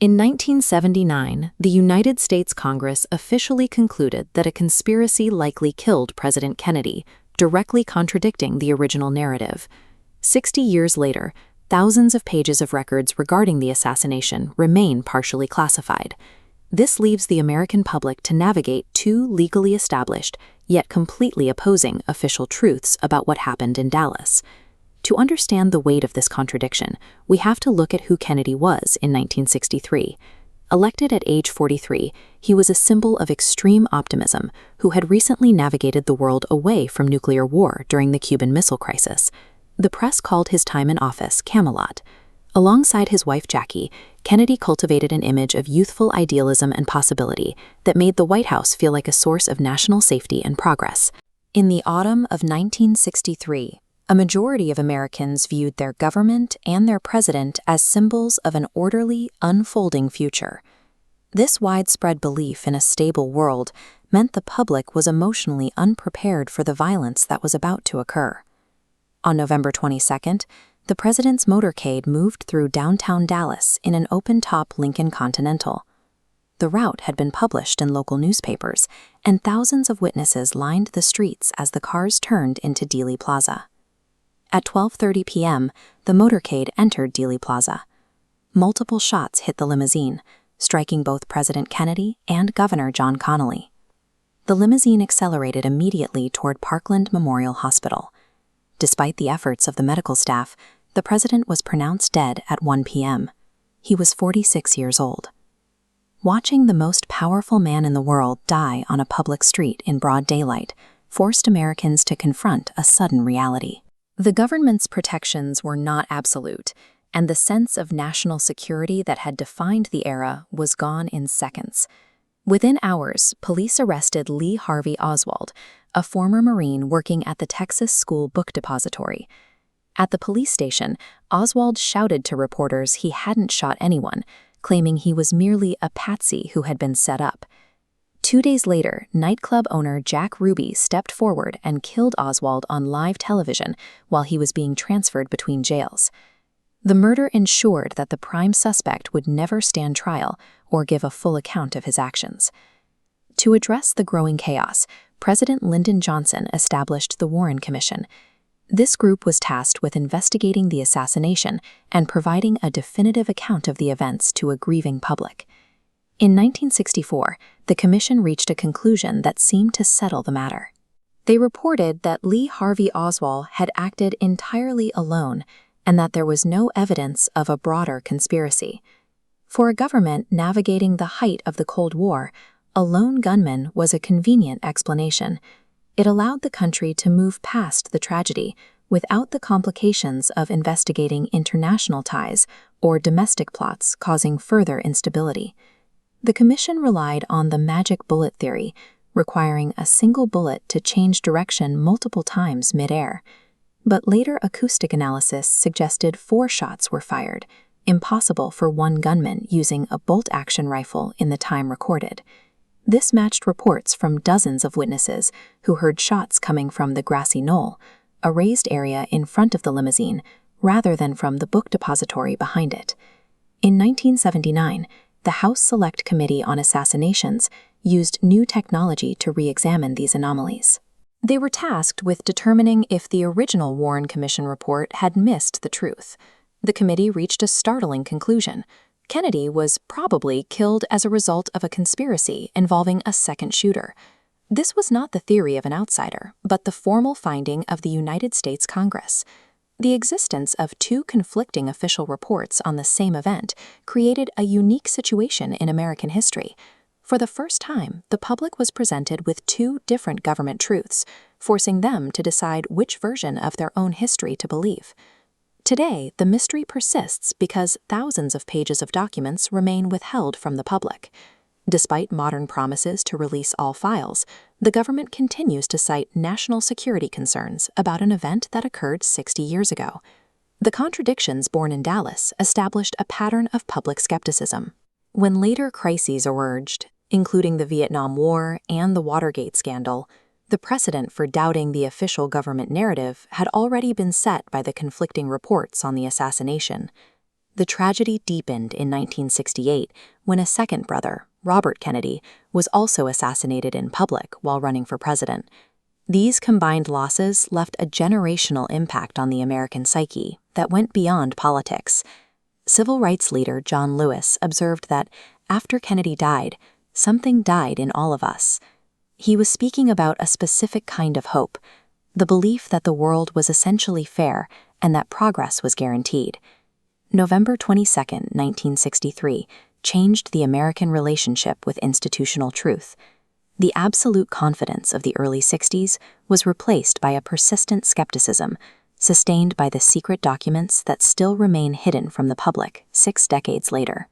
In 1979, the United States Congress officially concluded that a conspiracy likely killed President Kennedy, directly contradicting the original narrative. 60 years later, thousands of pages of records regarding the assassination remain partially classified. This leaves the American public to navigate two legally established, yet completely opposing official truths about what happened in Dallas. To understand the weight of this contradiction, we have to look at who Kennedy was in 1963. Elected at age 43, he was a symbol of extreme optimism who had recently navigated the world away from nuclear war during the Cuban Missile Crisis. The press called his time in office Camelot. Alongside his wife Jackie, Kennedy cultivated an image of youthful idealism and possibility that made the White House feel like a source of national safety and progress. In the autumn of 1963, a majority of Americans viewed their government and their president as symbols of an orderly, unfolding future. This widespread belief in a stable world meant the public was emotionally unprepared for the violence that was about to occur. On November 22nd, the president's motorcade moved through downtown Dallas in an open-top Lincoln Continental. The route had been published in local newspapers, and thousands of witnesses lined the streets as the cars turned into Dealey Plaza. At 12:30 p.m., the motorcade entered Dealey Plaza. Multiple shots hit the limousine, striking both President Kennedy and Governor John Connally. The limousine accelerated immediately toward Parkland Memorial Hospital. Despite the efforts of the medical staff, the president was pronounced dead at 1 p.m. He was 46 years old. Watching the most powerful man in the world die on a public street in broad daylight forced Americans to confront a sudden reality. The government's protections were not absolute, and the sense of national security that had defined the era was gone in seconds. Within hours, police arrested Lee Harvey Oswald, a former Marine working at the Texas School Book Depository. At the police station, Oswald shouted to reporters he hadn't shot anyone, claiming he was merely a patsy who had been set up. 2 days later, nightclub owner Jack Ruby stepped forward and killed Oswald on live television while he was being transferred between jails. The murder ensured that the prime suspect would never stand trial or give a full account of his actions. To address the growing chaos, President Lyndon Johnson established the Warren Commission. This group was tasked with investigating the assassination and providing a definitive account of the events to a grieving public. In 1964, the commission reached a conclusion that seemed to settle the matter. They reported that Lee Harvey Oswald had acted entirely alone and that there was no evidence of a broader conspiracy. For a government navigating the height of the Cold War, a lone gunman was a convenient explanation. It allowed the country to move past the tragedy without the complications of investigating international ties or domestic plots causing further instability. The commission relied on the magic bullet theory, requiring a single bullet to change direction multiple times mid-air. But later acoustic analysis suggested 4 shots were fired, impossible for one gunman using a bolt-action rifle in the time recorded. This matched reports from dozens of witnesses who heard shots coming from the grassy knoll, a raised area in front of the limousine, rather than from the book depository behind it. In 1979, the House Select Committee on Assassinations used new technology to re-examine these anomalies. They were tasked with determining if the original Warren Commission report had missed the truth. The committee reached a startling conclusion. Kennedy was probably killed as a result of a conspiracy involving a second shooter. This was not the theory of an outsider, but the formal finding of the United States Congress. The existence of 2 conflicting official reports on the same event created a unique situation in American history. For the first time, the public was presented with 2 different government truths, forcing them to decide which version of their own history to believe. Today, the mystery persists because thousands of pages of documents remain withheld from the public. Despite modern promises to release all files, the government continues to cite national security concerns about an event that occurred 60 years ago. The contradictions born in Dallas established a pattern of public skepticism. When later crises emerged, including the Vietnam War and the Watergate scandal, the precedent for doubting the official government narrative had already been set by the conflicting reports on the assassination. The tragedy deepened in 1968 when a second brother, Robert Kennedy, was also assassinated in public while running for president. These combined losses left a generational impact on the American psyche that went beyond politics. Civil rights leader John Lewis observed that after Kennedy died, something died in all of us. He was speaking about a specific kind of hope, the belief that the world was essentially fair and that progress was guaranteed. November 22, 1963, changed the American relationship with institutional truth. The absolute confidence of the early 60s was replaced by a persistent skepticism, sustained by the secret documents that still remain hidden from the public 6 decades later.